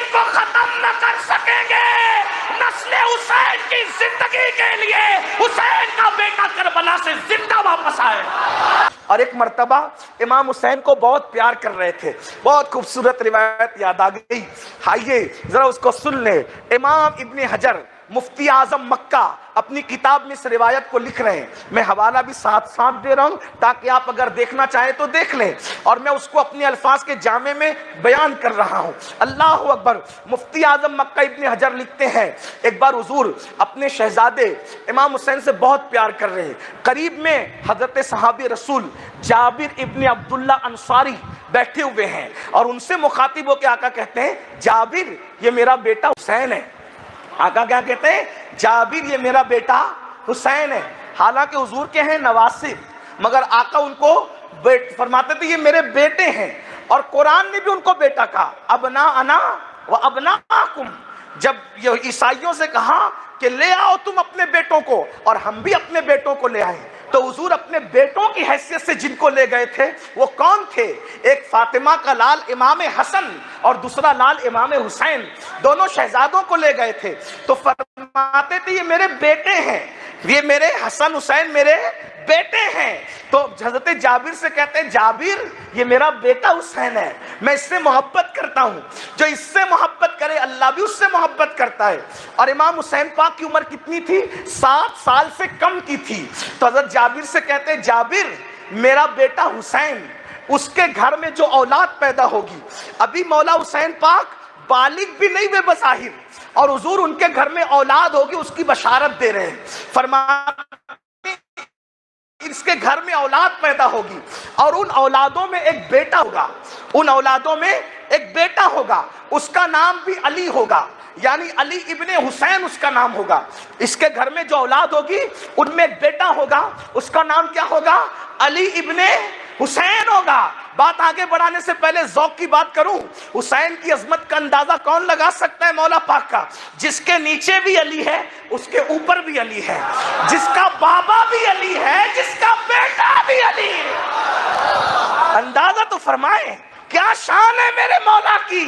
دین کو ختم نہ کر سکیں گے۔ نسل حسین کی زندگی کے لیے حسین کا بیٹا کربلا سے زندہ واپس آئے۔ اور ایک مرتبہ امام حسین کو بہت پیار کر رہے تھے، بہت خوبصورت روایت یاد آ گئی، آئیے ذرا اس کو سن لیں۔ امام ابن حجر مفتی اعظم مکہ اپنی کتاب میں اس روایت کو لکھ رہے ہیں، میں حوالہ بھی ساتھ ساتھ دے رہا ہوں تاکہ آپ اگر دیکھنا چاہیں تو دیکھ لیں، اور میں اس کو اپنے الفاظ کے جامع میں بیان کر رہا ہوں۔ اللہ اکبر۔ مفتی اعظم مکہ ابن حجر لکھتے ہیں ایک بار حضور اپنے شہزادے امام حسین سے بہت پیار کر رہے ہیں، قریب میں حضرت صحابی رسول جابر ابن عبداللہ انصاری بیٹھے ہوئے ہیں، اور ان سے مخاطب ہو کے آقا کہتے ہیں جابر یہ میرا بیٹا حسین ہے۔ آقا کیا کہتے ہیں؟ جابر یہ میرا بیٹا حسین ہے۔ حالانکہ حضور کے ہیں نواسب، مگر آقا ان کو فرماتے تھے یہ میرے بیٹے ہیں، اور قرآن نے بھی ان کو بیٹا کہا، ابناءنا و ابناءکم۔ جب یہ عیسائیوں سے کہا کہ لے آؤ تم اپنے بیٹوں کو، اور ہم بھی اپنے بیٹوں کو لے آئے، تو حضور اپنے بیٹوں کی حیثیت سے جن کو لے گئے تھے وہ کون تھے؟ ایک فاطمہ کا لال امام حسن اور دوسرا لال امام حسین، دونوں شہزادوں کو لے گئے تھے، تو فرماتے تھے یہ میرے بیٹے ہیں، یہ میرے حسن حسین میرے بیٹے ہیں۔ تو حضرت جابر سے کہتے ہیں جابر یہ میرا بیٹا حسین ہے، میں اس سے محبت کرتا ہوں، جو اس سے محبت کرے اللہ بھی اس سے محبت کرتا ہے۔ اور امام حسین پاک کی عمر کتنی تھی؟ 7 سال سے کم کی تھی۔ تو حضرت جابر سے کہتے ہیں جابر میرا بیٹا حسین، اس کے گھر میں جو اولاد پیدا ہوگی، ابھی مولا حسین پاک بالغ بھی نہیں ہوئے بظاہر، اور حضور ان کے گھر میں اولاد ہوگی اس کی بشارت دے رہے ہیں، فرماتے اس کے گھر میں اولاد پیدا ہوگی، اور ان اولادوں میں ایک بیٹا ہوگا، ان اولادوں میں ایک بیٹا ہوگا، اس کا نام بھی علی ہوگا، یعنی علی ابن حسین اس کا نام ہوگا۔ اس کے گھر میں جو اولاد ہوگی ان میں ایک بیٹا ہوگا، اس کا نام کیا ہوگا؟ علی ابن حسین ہوگا۔ بات آگے بڑھانے سے پہلے ذوق کی بات کروں، حسین کی عظمت کا اندازہ کون لگا سکتا ہے؟ مولا پاک کا۔ جس کے نیچے بھی علی ہے اس کے اوپر بھی علی ہے، جس کا بابا بھی علی ہے جس کا بیٹا بھی علی ہے۔ اندازہ تو فرمائیں کیا شان ہے میرے مولا کی،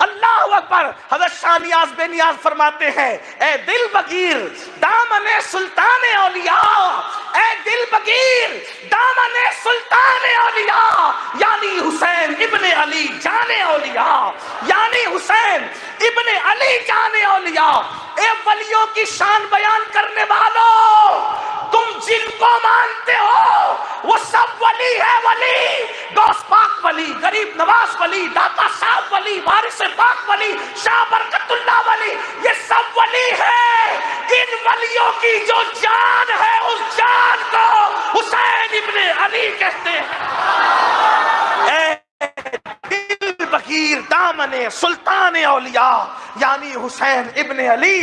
اللہ اکبر۔ حضرت شاہ نیاز بے نیاز فرماتے ہیں اے دل بگیر دامن سلطان اولیاء، اے دل بگیر دامن سلطان اولیاء، یعنی حسین ابن علی جان اولیاء، یعنی حسین ابن علی جان اولیاء۔ اے ولیوں کی شان بیان کرنے والوں، تم جن کو مانتے ہو وہ سب ولی ہے، ولی غوث پاک ولی، غریب نواز ولی، داتا صاحب ولی، وارث پاک ولی، شاہ برکت اللہ ولی، یہ سب ولی ہے۔ ان ولیوں کی جو جان ہے اس جان کو حسین ابن علی کہتے ہیں۔ اے دل بگیر دامن سلطان اولیاء، یعنی حسین ابن علی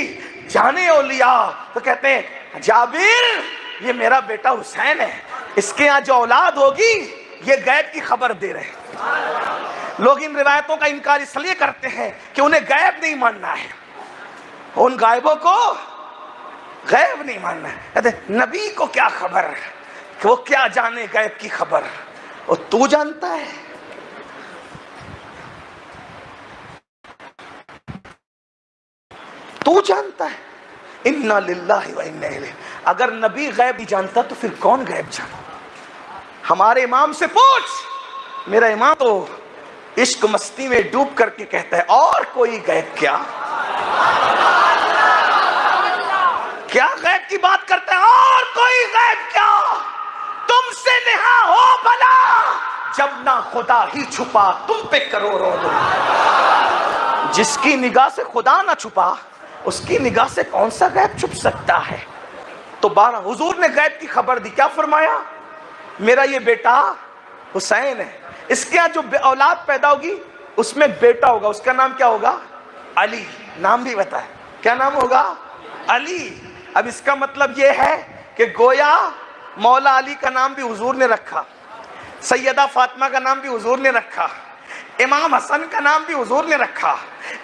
جانے اولیاء۔ تو کہتے ہیں جابر یہ میرا بیٹا حسین ہے، اس کے یہاں جو اولاد ہوگی یہ غیب کی خبر دے رہے ہیں۔ لوگ ان روایتوں کا انکار اس لیے کرتے ہیں کہ انہیں غیب نہیں ماننا ہے، ان غائبوں کو غیب نہیں ماننا ہے۔ کہتے ہیں نبی کو کیا خبر کہ وہ کیا جانے غیب کی خبر، وہ تو جانتا ہے۔ تو جانتا ہے۔ انا للہ و انا الیہ۔ اگر نبی غیب نہیں جانتا تو پھر کون غیب جانتا؟ ہمارے امام سے پوچھ، میرا امام تو عشق مستی میں ڈوب کر کے کہتا ہے اور کوئی غیب کیا؟ کیا غیب کی بات کرتا ہے؟ اور کوئی غیب کیا؟ تم سے نہا ہو بھلا جب نہ خدا ہی چھپا تم پہ کروڑوں لوگ۔ جس کی نگاہ سے خدا نہ چھپا اس کی نگاہ سے کون سا غیب چھپ سکتا ہے؟ تو حضور نے غیب کی خبر دی، کیا فرمایا؟ میرا یہ بیٹا حسین ہے، اس کے یہاں جو اولاد پیدا ہوگی اس میں بیٹا ہوگا، اس کا نام کیا ہوگا؟ علی۔ نام بھی بتائے کیا نام ہوگا؟ علی۔ اب اس کا مطلب یہ ہے کہ گویا مولا علی کا نام بھی حضور نے رکھا، سیدہ فاطمہ کا نام بھی حضور نے رکھا، امام حسن کا نام بھی حضور نے رکھا،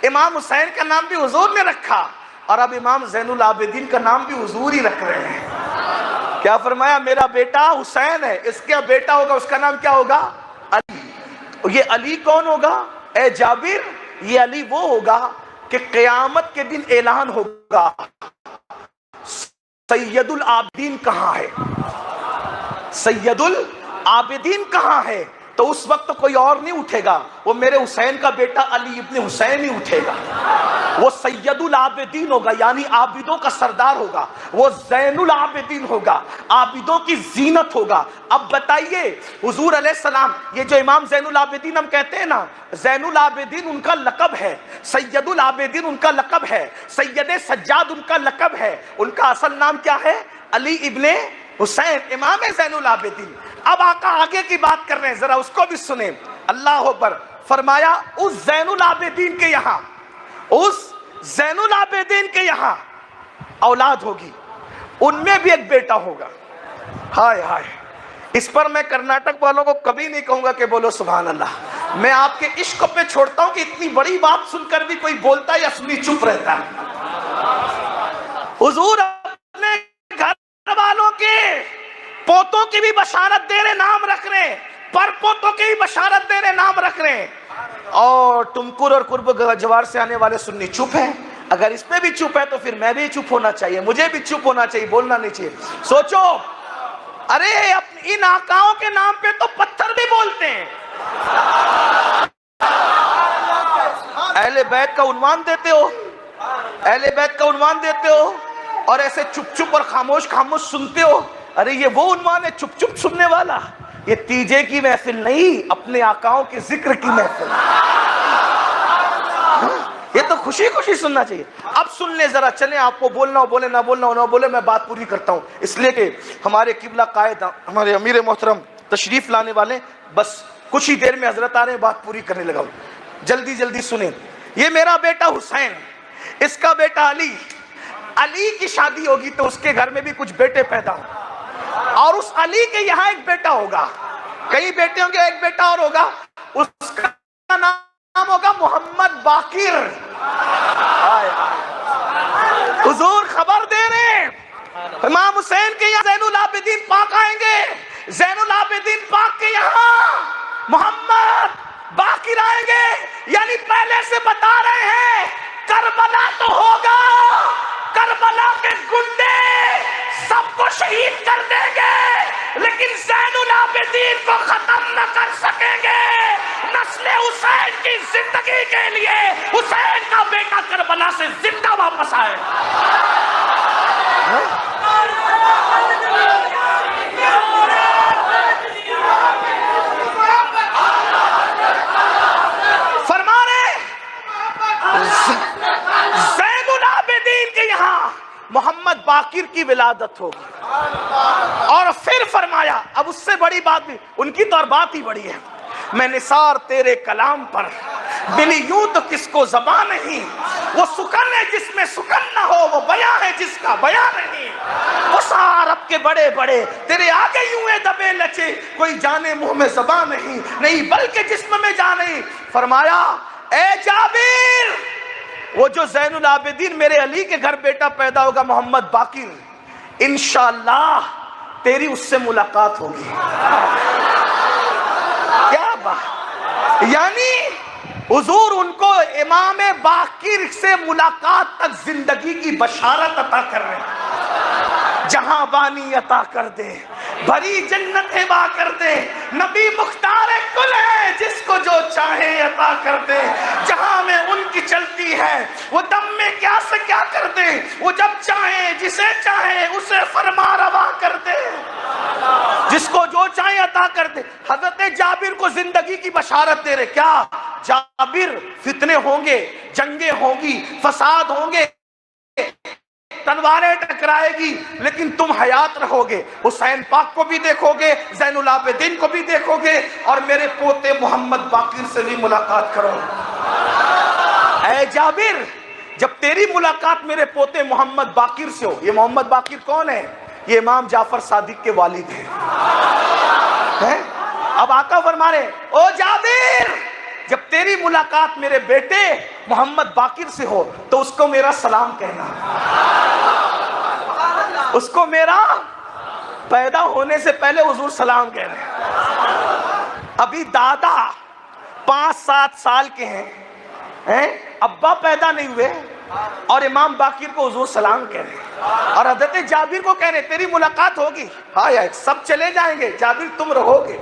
امام حسین کا نام بھی حضور نے رکھا، اور اب امام زین العابدین کا نام بھی حضور ہی رکھ رہے ہیں۔ کیا فرمایا؟ میرا بیٹا حسین ہے، اس کا بیٹا ہوگا، اس کا نام کیا ہوگا؟ علی۔ یہ علی کون ہوگا؟ اے جابر یہ علی وہ ہوگا کہ قیامت کے دن اعلان ہوگا سید العابدین کہاں ہے، سید العابدین کہاں ہے؟ تو اس وقت کوئی اور نہیں اٹھے گا، وہ میرے حسین کا بیٹا علی ابن حسین ہی اٹھے گا، وہ سید العابدین ہوگا، یعنی عابدوں کا سردار ہوگا، وہ زین العابدین ہوگا، عابدوں کی زینت ہوگا۔ اب بتائیے حضور علیہ السلام، یہ جو امام زین العابدین ہم کہتے ہیں نا، زین العابدین ان کا لقب ہے، سید العابدین ان کا لقب ہے، سید سجاد ان کا لقب ہے، ان کا اصل نام کیا ہے؟ علی ابن حسین، امام زین العابدین۔ اب آقا آگے کی بات کر رہے ہیں، ذرا اس کو بھی سنیں۔ اللہ اکبر، فرمایا اس زین العابدین کے یہاں، اس زین العابدین کے یہاں اولاد ہوگی، ان میں بھی ایک بیٹا ہوگا۔ ہائے ہائے، اس پر میں کرناٹک والوں کو کبھی نہیں کہوں گا کہ بولو سبحان اللہ۔ میں آپ کے عشق پہ چھوڑتا ہوں کہ اتنی بڑی بات سن کر بھی کوئی بولتا ہے یا سنی چپ رہتا ہے۔ حضور اپنے گھر والوں کے پوتوں کی بھی بشارت دے رہے، نام رکھ رہے، پر پوتوں کی بھی بشارت دے رہے، نام رکھ رہے، اور ٹمکر اور قرب جوار سے آنے والے سنی چپ ہیں۔ اگر اس پہ بھی چپ ہے تو پھر میں بھی چپ ہونا چاہیے، مجھے بھی چپ ہونا چاہیے، بولنا نہیں چاہیے۔ سوچو، ارے ان آقاؤں کے نام پہ تو پتھر بھی بولتے ہیں۔ اہل بیت کا عنوان دیتے ہو، اہل بیت کا عنوان دیتے ہو، اور ایسے چپ چپ اور خاموش خاموش سنتے ہو۔ ارے یہ وہ عنوان ہے چپ چپ سننے والا؟ یہ تیجے کی محفل نہیں، اپنے آقاؤں کے ذکر کی محفل، یہ تو خوشی خوشی سننا چاہیے۔ اب سن لیں ذرا، چلیں، آپ کو بولنا ہو بولے، نہ بولنا ہو نہ بولے، میں بات پوری کرتا ہوں، اس لیے کہ ہمارے قبلہ قائد، ہمارے امیر محترم تشریف لانے والے، بس کچھ ہی دیر میں حضرت آ رہے ہیں، بات پوری کرنے لگا ہوں، جلدی جلدی سنیں۔ یہ میرا بیٹا حسین، اس کا بیٹا علی، علی کی شادی ہوگی تو اس کے گھر میں بھی کچھ بیٹے پیدا ہوں، اور اس علی کے یہاں ایک بیٹا ہوگا، کئی بیٹے ہوں گے، ایک بیٹا اور ہوگا، اس کا نام ہوگا محمد باقر۔ حضور خبر دے رہے ہیں، امام حسین کے یہاں زین العابدین پاک آئیں گے، زین العابدین پاک کے یہاں محمد باقر آئیں گے، یعنی پہلے سے بتا رہے ہیں کربلا تو ہوگا، کربلا کے گنڈے سب کو شہید کر دیں گے، لیکن زین العابدین کو ختم نہ کر سکیں گے۔ نسل حسین کی زندگی کے لیے حسین کا بیٹا کربلا سے زندہ واپس آئے۔ فرما رہے زین العابدین کے یہاں محمد باقر کی ولادت ہوگی، اور پھر فرمایا، اب اس سے بڑی بات بھی، ان کی تو اور بات ہی بڑی ہے، میں نثار تیرے کلام پر ملی یوں تو کس کو زبان نہیں، وہ سکن ہے جس میں سکن نہ ہو، وہ بیاں ہے جس کا بیاں نہیں، وہ عرب کے بڑے بڑے تیرے آگے یوں ہے دبے لچے، کوئی جانے منہ میں زبان نہیں بلکہ جسم میں جانے۔ فرمایا اے جابر، وہ جو زین العابدین میرے علی کے گھر بیٹا پیدا ہوگا محمد باقر، انشاءاللہ تیری اس سے ملاقات ہوگی۔ کیا بات، یعنی حضور ان کو امام باقر سے ملاقات تک زندگی کی بشارت عطا کر رہے ہیں، جہاں بانی عطا کر دے، بھری جنت ہبا کر دے، نبی مختار کل ہے جس کو جو چاہے عطا کر دے، جہاں میں ان کی چلتی ہے وہ دم میں کیا سے کیا کر دے، وہ جب چاہے جسے چاہے اسے فرما روا کر دے، جس کو جو چاہے عطا کر دے۔ حضرت جابر کو زندگی کی بشارت دے رہے، کیا جابر فتنے ہوں گے، جنگیں ہوں گی، فساد ہوں گے، تلواریں ٹکرائے گی، لیکن تم حیات رہو گے، حسین پاک کو بھی دیکھو گے، زین العابدین کو بھی دیکھو گے، اور میرے پوتے محمد باقر سے بھی ملاقات کرو۔ اے جابر، جب تیری ملاقات میرے پوتے محمد باقر سے ہو، یہ محمد باقر کون ہے؟ یہ امام جعفر صادق کے والد ہیں۔ اب آقا فرما رہے، او جابر، جب تیری ملاقات میرے بیٹے محمد باقر سے ہو تو اس کو میرا سلام کہنا، اس کو میرا پیدا ہونے سے پہلے حضور سلام کہہ رہے ہیں۔ ابھی دادا 5-7 سال کے ہیں، ابا پیدا نہیں ہوئے اور امام باقر کو حضور سلام کہہ رہے ہیں، اور حضرت جابر کو کہہ رہے تیری ملاقات ہوگی، ہاں یار سب چلے جائیں گے، جابر تم رہو گے،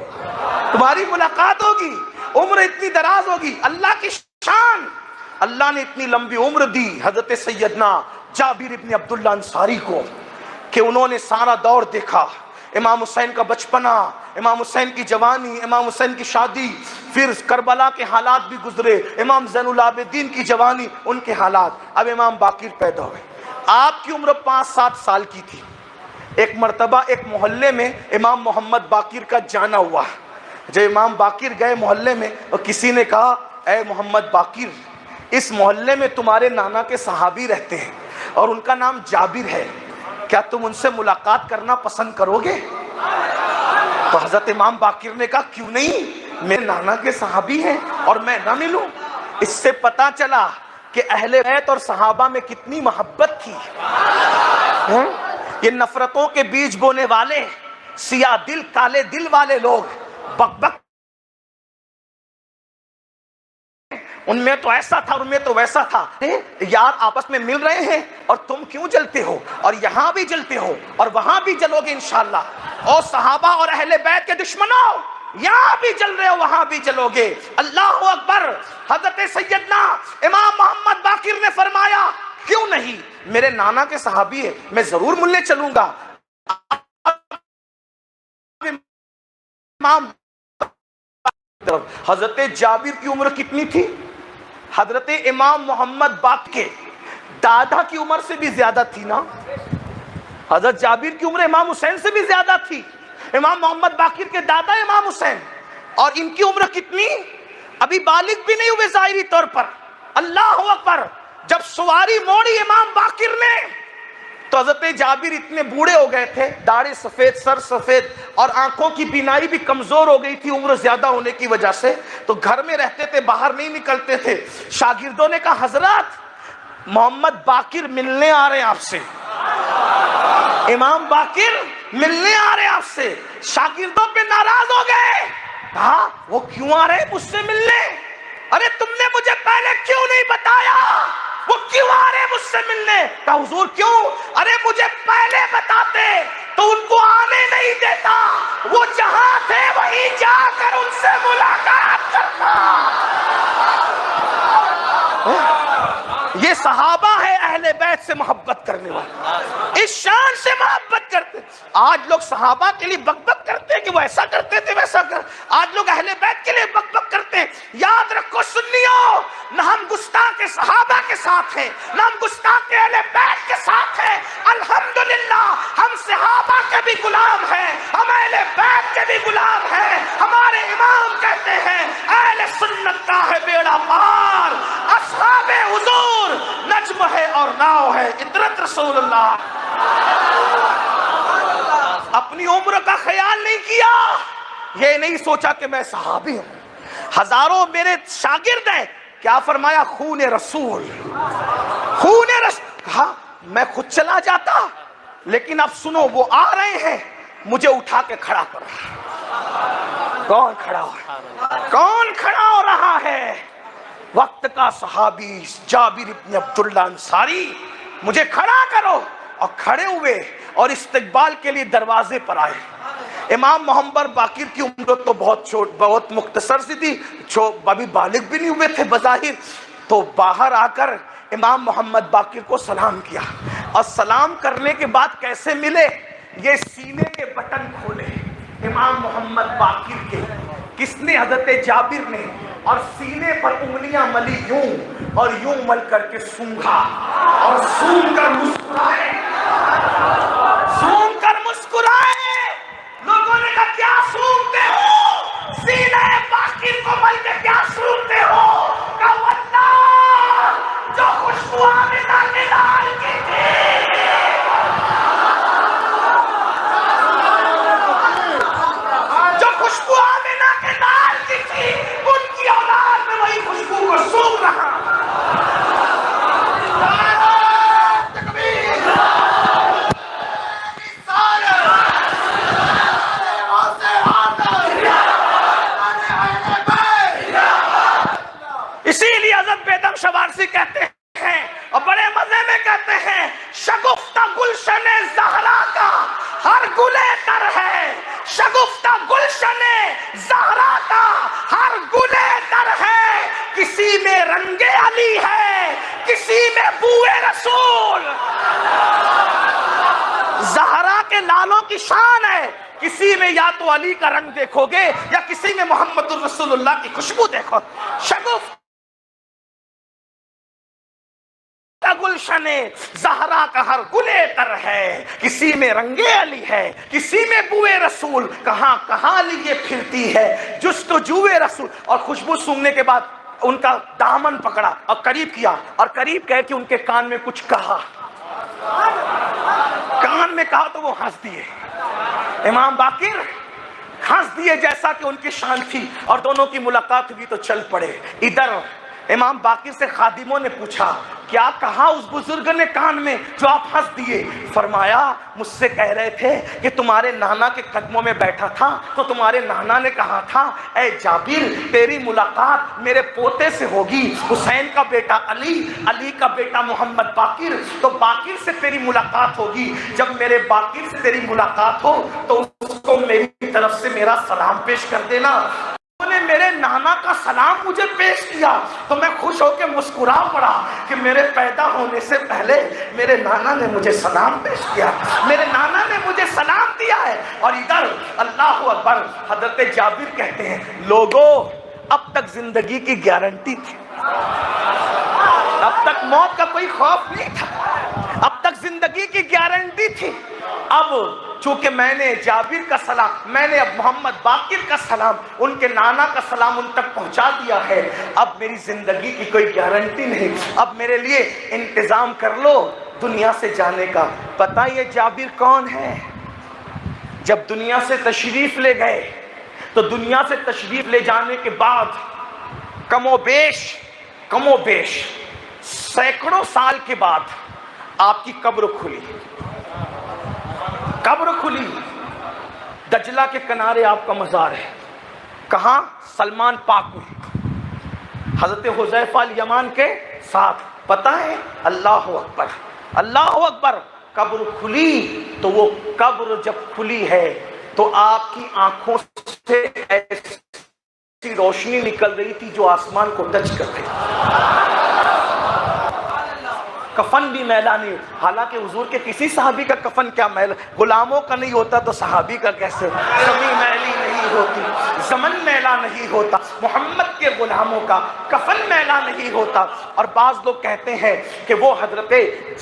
تمہاری ملاقات ہوگی، عمر اتنی دراز ہوگی۔ اللہ کی شان، اللہ نے اتنی لمبی عمر دی حضرت سیدنا جابر ابن عبداللہ انصاری کو کہ انہوں نے سارا دور دیکھا، امام حسین کا بچپنا، امام حسین کی جوانی، امام حسین کی شادی، پھر کربلا کے حالات بھی گزرے، امام زین العابدین کی جوانی، ان کے حالات۔ اب امام باقر پیدا ہوئے، آپ کی عمر 5-7 سال کی تھی۔ ایک مرتبہ ایک محلے میں امام محمد باقر کا جانا ہوا۔ جب امام باقر گئے محلے میں اور کسی نے کہا اے محمد باقر، اس محلے میں تمہارے نانا کے صحابی رہتے ہیں اور ان کا نام جابر ہے، کیا تم ان سے ملاقات کرنا پسند کرو گے؟ تو حضرت امام باقر نے کہا کیوں نہیں، میرے نانا کے صحابی ہیں اور میں نہ ملوں؟ اس سے پتا چلا کہ اہل بیت اور صحابہ میں کتنی محبت تھی۔ یہ نفرتوں کے بیج بونے والے، سیاہ دل کالے دل والے لوگ بک بک، ان میں تو ایسا تھا، ان میں تو ویسا تھا، یار آپس میں مل رہے ہیں اور تم کیوں جلتے ہو، اور یہاں بھی جلتے ہو اور وہاں بھی جلو گے انشاءاللہ، اور صحابہ اور اہل بیت کے دشمنوں یہاں بھی جل رہے ہو وہاں بھی جلو گے۔ اللہ اکبر۔ حضرت سیدنا امام محمد باقر نے فرمایا کیوں نہیں، میرے نانا کے صحابی ہے، میں ضرور ملنے چلوں گا۔ امام حضرت جابر کی عمر کتنی تھی؟ حضرت امام محمد باقر کے دادا کی عمر سے بھی زیادہ تھی نا۔ حضرت جابر کی عمر امام حسین سے بھی زیادہ تھی، امام محمد باقر کے دادا امام حسین، اور ان کی عمر کتنی؟ ابھی بالغ بھی نہیں ہوئے ظاہری طور پر۔ اللہ اکبر۔ جب سواری موڑی امام باقر نے تو حضرت جابر اتنے بوڑھے ہو گئے تھے، داڑھی سفید، سر سفید، اور آنکھوں کی بینائی بھی کمزور ہو گئی تھی عمر زیادہ ہونے کی وجہ سے، تو گھر میں رہتے تھے، باہر نہیں نکلتے تھے۔ شاگردوں نے کہا حضرت محمد باقر ملنے آ رہے ہیں آپ سے، امام باقر ملنے آ رہے ہیں آپ سے۔ شاگردوں پہ ناراض ہو گئے، کہا وہ کیوں آ رہے ہیں مجھ سے ملنے؟ ارے تم نے مجھے پہلے کیوں نہیں بتایا؟ وہ کیوں آ رہے ہیں مجھ سے ملنے؟ کہا حضور کیوں؟ ارے مجھے پہلے بتاتے تو ان کو آنے نہیں دیتا، وہ جہاں تھے وہیں جا کر ان سے ملاقات کرتا۔ یہ صحابہ ہے اہل بیت سے محبت کرنے والے، اس شان سے محبت کرتے۔ آج لوگ صحابہ کے لیے بک بک کرتے ہیں کہ وہ ایسا کرتے تھے ویسا کر، آج لوگ اہل بیت کے لیے بک بک کرتے ہیں۔ یاد رکھو سنیو، نہ ہم گستاخ کے صحابہ کے ساتھ ہیں، نہ ہم گستاخ کے اہل بیت کے ساتھ ہیں۔ الحمدللہ ہم صحابہ کے بھی غلام ہیں، ہم اہل بیت کے بھی غلام ہیں۔ ہمارے امام کہتے ہیں اہل سنت کا ہے بیڑا پار، اصحاب حضور نجم ہے اور ناؤ ہے، عطرت رسول اللہ۔ اپنی عمر کا خیال نہیں کیا، یہ نہیں سوچا کہ میں صحابی ہوں، ہزاروں میرے شاگرد ہیں، کیا فرمایا خون رسول، خون رسول۔ کہا میں خود چلا جاتا، لیکن اب سنو وہ آ رہے ہیں، مجھے اٹھا کے کھڑا کر رہا۔ کون کھڑا ہو رہا ہے؟ کون کھڑا ہو رہا ہے؟ وقت کا صحابی جابر ابن عبداللہ انصاری، مجھے کھڑا کرو۔ اور کھڑے ہوئے اور استقبال کے لیے دروازے پر آئے۔ امام محمد باقر کی عمر تو بہت مختصر سی تھی، ابھی بالغ بھی نہیں ہوئے تھے بظاہر، تو باہر آ کر امام محمد باقر کو سلام کیا، اور سلام کرنے کے بعد کیسے ملے؟ یہ سینے کے بٹن کھولے امام محمد باقر کے، کس نے؟ حضرت جابر نے، اور سینے پر انگلیاں ملی یوں، اور یوں مل کر کے سونگھا، اور سونگ کر مسکرائے، سونگ کر مسکرائے۔ لوگوں نے کہا کیا سونگتے ہو؟ سینے باقر کو مل کے کیا سونگتے ہو؟ کہا واللہ جو خوشبو آمنہ کے لال کی تھی، جو خوشبو آمنہ کے لال کی تھی، ان کی اولاد میں وہی خوشبو کو سونگ رہا۔ علی ہے کسی میں بوئے رسول. زہرا کے لالوں کی شان ہے, کسی میں یا تو علی کا رنگ دیکھو گے یا کسی میں محمد الرسول اللہ کی خوشبو دیکھو. شگوف گلشن زہرا کا ہر گلے تر ہے, کسی میں رنگے علی ہے کسی میں بوئے رسول. کہاں کہاں لیے پھرتی ہے جستجوئے رسول. اور خوشبو سونگنے کے بعد ان کا دامن پکڑا اور قریب کیا, اور قریب کہہ کے ان کے کان میں کچھ کہا. کان میں کہا تو وہ ہنس دیے. امام باقر ہنس دیے جیسا کہ ان کی شان تھی, اور دونوں کی ملاقات ہوئی تو چل پڑے. ادھر امام باقر سے خادموں نے پوچھا کیا کہا اس بزرگ نے کان میں جو آپ ہنس دیے؟ فرمایا مجھ سے کہہ رہے تھے کہ تمہارے نانا کے قدموں میں بیٹھا تھا تو تمہارے نانا نے کہا تھا اے جابر تیری ملاقات میرے پوتے سے ہوگی, حسین کا بیٹا علی, علی کا بیٹا محمد باقر, تو باقر سے تیری ملاقات ہوگی. جب میرے باقر سے تیری ملاقات ہو تو اس کو میری طرف سے میرا سلام پیش کر دینا. انہوں نے میرے نانا کا سلام مجھے پیش کیا تو میں خوش ہو کے مسکرا پڑا کہ میرے پیدا ہونے سے پہلے میرے نانا نے مجھے سلام پیش کیا, میرے نانا نے مجھے سلام دیا ہے. اور ادھر اللہ اکبر, حضرت جابر کہتے ہیں لوگوں اب تک زندگی کی گارنٹی تھی, اب تک موت کا کوئی خوف نہیں تھا, اب تک زندگی کی گارنٹی تھی. اب چونکہ میں نے جابر کا سلام, میں نے اب محمد باقر کا سلام, ان کے نانا کا سلام ان تک پہنچا دیا ہے, اب میری زندگی کی کوئی گارنٹی نہیں. اب میرے لیے انتظام کر لو دنیا سے جانے کا. پتہ یہ جابر کون ہے؟ جب دنیا سے تشریف لے گئے تو دنیا سے تشریف لے جانے کے بعد کم و بیش سینکڑوں سال کے بعد آپ کی قبر کھلی. قبر کھلی, دجلہ کے کنارے آپ کا مزار ہے. کہاں؟ سلمان پاک میں, حضرت حذیفہ الیمان کے ساتھ. پتہ ہے اللہ اکبر, اللہ اکبر. قبر کھلی تو وہ قبر جب کھلی ہے تو آپ کی آنکھوں سے ایسی روشنی نکل رہی تھی جو آسمان کو ٹچ کر رہی. کفن بھی میلا نہیں, حالانکہ حضور کے کسی صحابی کا کفن کیا میلا, غلاموں کا نہیں ہوتا تو صحابی کا کیسے؟ زمین میلی نہیں ہوتی, زمن میلا نہیں ہوتا, محمد کے غلاموں کا کفن میلا نہیں ہوتا. اور بعض لوگ کہتے ہیں کہ وہ حضرت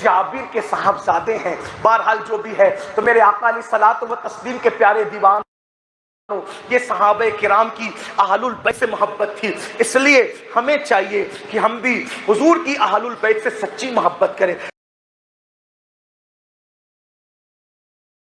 جابر کے صاحبزادے ہیں. بہرحال جو بھی ہے, تو میرے آقا علیہ الصلوۃ والتسلیم کے پیارے دیوان, یہ صحابہ کرام کی اہل البیت سے محبت تھی, اس لیے ہمیں چاہیے کہ ہم بھی حضور کی اہل البیت سے سچی محبت کریں.